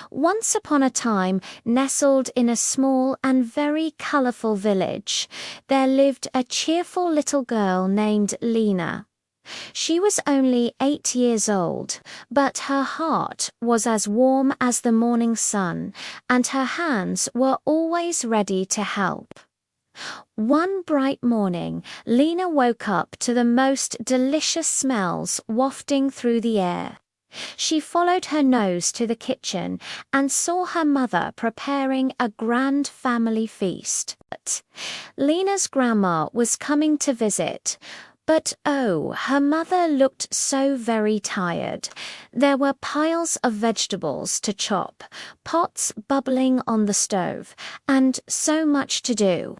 Once upon a time, nestled in a small and very colourful village, there lived a cheerful little girl named Lena. She was only 8 years old, but her heart was as warm as the morning sun, and her hands were always ready to help. One bright morning, Lena woke up to the most delicious smells wafting through the air. She followed her nose to the kitchen and saw her mother preparing a grand family feast. Lena's grandma was coming to visit, but oh, her mother looked so very tired. There were piles of vegetables to chop, pots bubbling on the stove, and so much to do.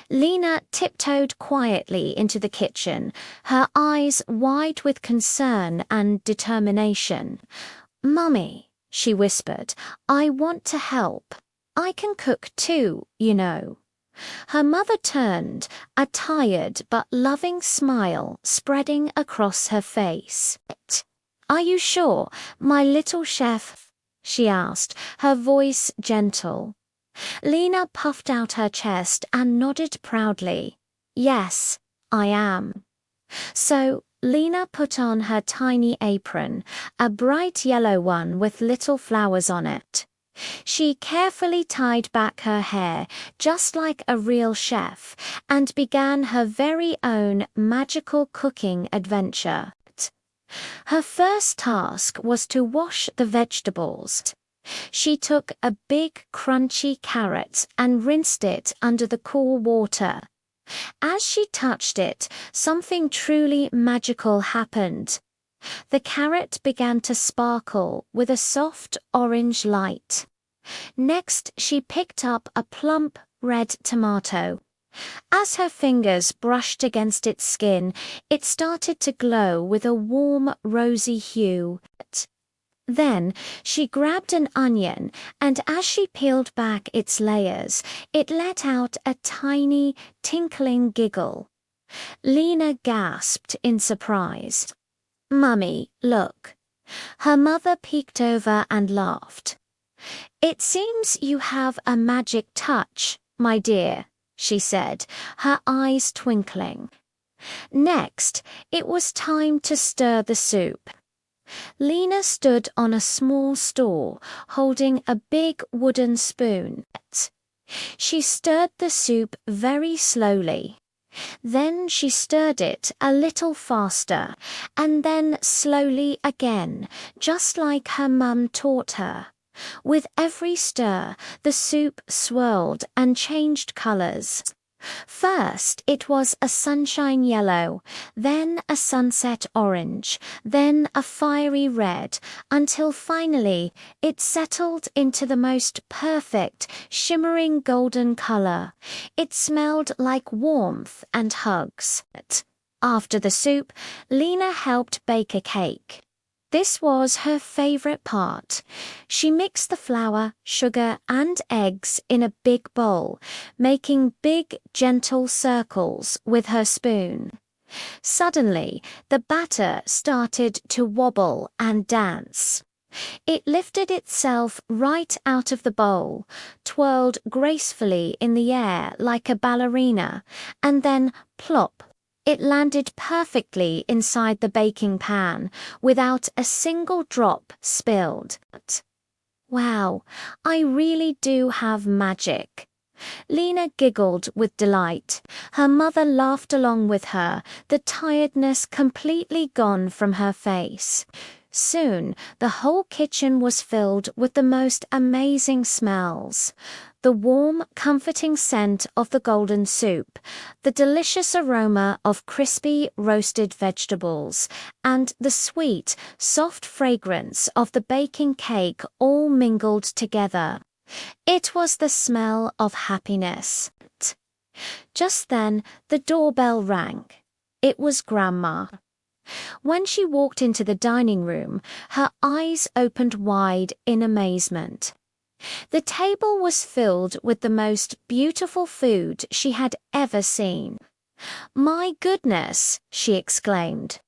Lena tiptoed quietly into the kitchen, her eyes wide with concern and determination. "Mummy," she whispered, "I want to help. I can cook too, you know." Her mother turned, a tired but loving smile spreading across her face. "Are you sure, my little chef?" she asked, her voice gentle. Lena puffed out her chest and nodded proudly. "Yes, I am." So Lena put on her tiny apron, a bright yellow one with little flowers on it. She carefully tied back her hair, just like a real chef, and began her very own magical cooking adventure. Her first task was to wash the vegetables. She took a big crunchy carrot and rinsed it under the cool water. As she touched it, something truly magical happened. The carrot began to sparkle with a soft orange light. Next, she picked up a plump red tomato. As her fingers brushed against its skin, it started to glow with a warm rosy hue. Then she grabbed an onion, and as she peeled back its layers, it let out a tiny, tinkling giggle. Lena gasped in surprise. "Mummy, look." Her mother peeked over and laughed. "It seems you have a magic touch, my dear," she said, her eyes twinkling. Next, it was time to stir the soup. Lena stood on a small stool, holding a big wooden spoon. She stirred the soup very slowly. Then she stirred it a little faster, and then slowly again, just like her mum taught her. With every stir, the soup swirled and changed colors. First, it was a sunshine yellow, then a sunset orange, then a fiery red, until finally it settled into the most perfect, shimmering golden color. It smelled like warmth and hugs. After the soup, Lena helped bake a cake. This was her favorite part. She mixed the flour, sugar, and eggs in a big bowl, making big, gentle circles with her spoon. Suddenly, the batter started to wobble and dance. It lifted itself right out of the bowl, twirled gracefully in the air like a ballerina, and then plop. It landed perfectly inside the baking pan, without a single drop spilled. "Wow, I really do have magic." Lena giggled with delight. Her mother laughed along with her, the tiredness completely gone from her face. Soon, the whole kitchen was filled with the most amazing smells. The warm, comforting scent of the golden soup, the delicious aroma of crispy roasted vegetables, and the sweet, soft fragrance of the baking cake all mingled together. It was the smell of happiness. Just then, the doorbell rang. It was Grandma. When she walked into the dining room, her eyes opened wide in amazement. The table was filled with the most beautiful food she had ever seen. "My goodness," she exclaimed.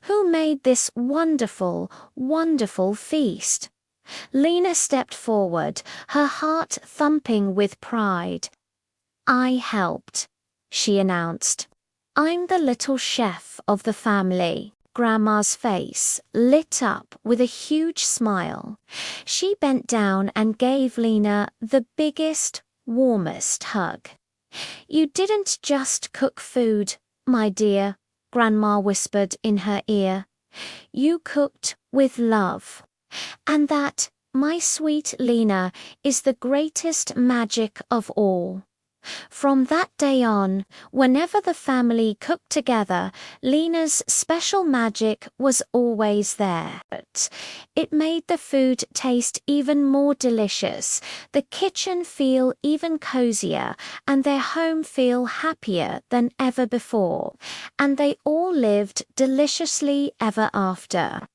"Who made this wonderful, wonderful feast?" Lena stepped forward, her heart thumping with pride. "I helped," she announced. "I'm the little chef of the family." Grandma's face lit up with a huge smile. She bent down and gave Lena the biggest, warmest hug. "You didn't just cook food, my dear," Grandma whispered in her ear. "You cooked with love. And that, my sweet Lena, is the greatest magic of all." From that day on, whenever the family cooked together, Lena's special magic was always there. It made the food taste even more delicious, the kitchen feel even cozier, and their home feel happier than ever before. And they all lived deliciously ever after.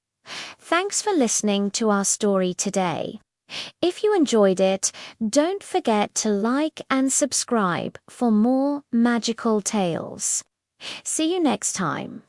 Thanks for listening to our story today. If you enjoyed it, don't forget to like and subscribe for more magical tales. See you next time.